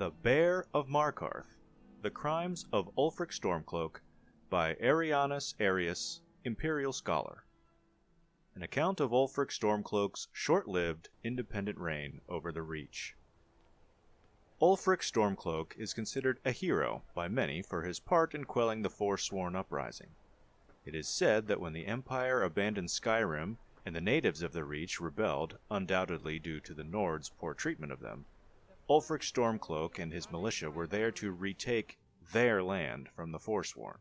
The Bear of Markarth, The Crimes of Ulfric Stormcloak, by Arrianus Arius, Imperial Scholar. An account of Ulfric Stormcloak's short-lived, independent reign over the Reach. Ulfric Stormcloak is considered a hero by many for his part in quelling the Forsworn uprising. It is said that when the Empire abandoned Skyrim and the natives of the Reach rebelled, undoubtedly due to the Nords' poor treatment of them, Ulfric Stormcloak and his militia were there to retake their land from the Forsworn.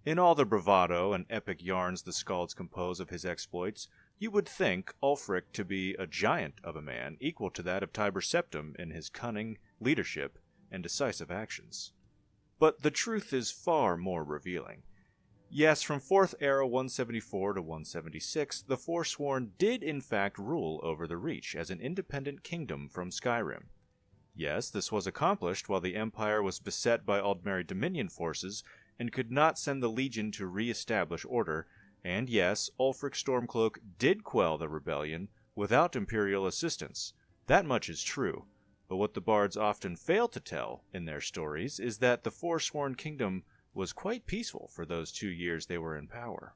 In all the bravado and epic yarns the skalds compose of his exploits, you would think Ulfric to be a giant of a man equal to that of Tiber Septim in his cunning, leadership, and decisive actions. But the truth is far more revealing. Yes, from 4th Era 174 to 176, the Forsworn did in fact rule over the Reach as an independent kingdom from Skyrim. Yes, this was accomplished while the Empire was beset by Aldmeri Dominion forces and could not send the Legion to re-establish order, and yes, Ulfric Stormcloak did quell the rebellion without Imperial assistance. That much is true, but what the bards often fail to tell in their stories is that the Forsworn kingdom was quite peaceful for those 2 years they were in power.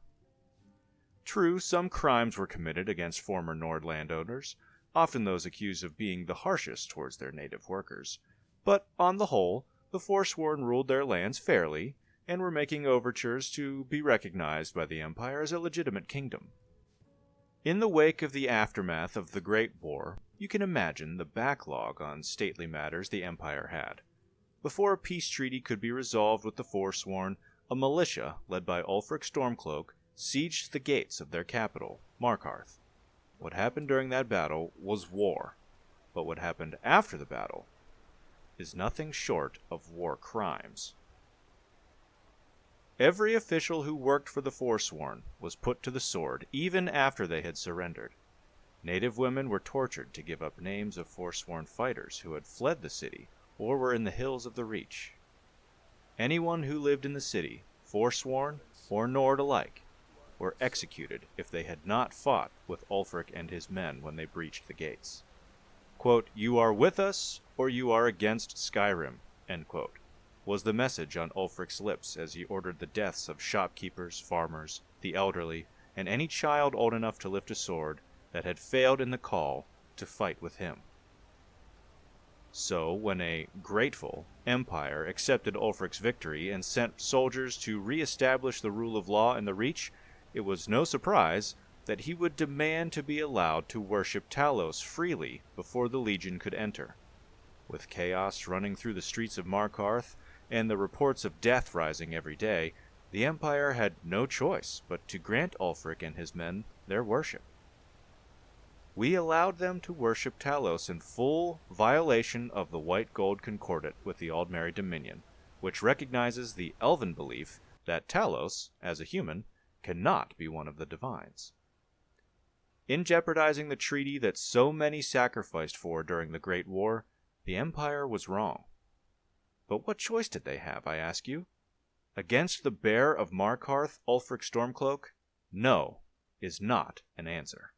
True, some crimes were committed against former Nord landowners, often those accused of being the harshest towards their native workers, but on the whole, the Forsworn ruled their lands fairly, and were making overtures to be recognized by the Empire as a legitimate kingdom. In the wake of the aftermath of the Great War, you can imagine the backlog on stately matters the Empire had. Before a peace treaty could be resolved with the Forsworn, a militia, led by Ulfric Stormcloak, sieged the gates of their capital, Markarth. What happened during that battle was war, but what happened after the battle is nothing short of war crimes. Every official who worked for the Forsworn was put to the sword, even after they had surrendered. Native women were tortured to give up names of Forsworn fighters who had fled the city or were in the hills of the Reach. Anyone who lived in the city, Forsworn or Nord alike, were executed if they had not fought with Ulfric and his men when they breached the gates. Quote, "You are with us, or you are against Skyrim," end quote, was the message on Ulfric's lips as he ordered the deaths of shopkeepers, farmers, the elderly, and any child old enough to lift a sword that had failed in the call to fight with him. So, when a grateful empire accepted Ulfric's victory and sent soldiers to re-establish the rule of law in the Reach, it was no surprise that he would demand to be allowed to worship Talos freely before the Legion could enter. With chaos running through the streets of Markarth and the reports of death rising every day, the Empire had no choice but to grant Ulfric and his men their worship. We allowed them to worship Talos in full violation of the White Gold Concordat with the Aldmeri Dominion, which recognizes the elven belief that Talos, as a human, cannot be one of the divines. In jeopardizing the treaty that so many sacrificed for during the Great War, the Empire was wrong. But what choice did they have, I ask you? Against the Bear of Markarth, Ulfric Stormcloak? No is not an answer.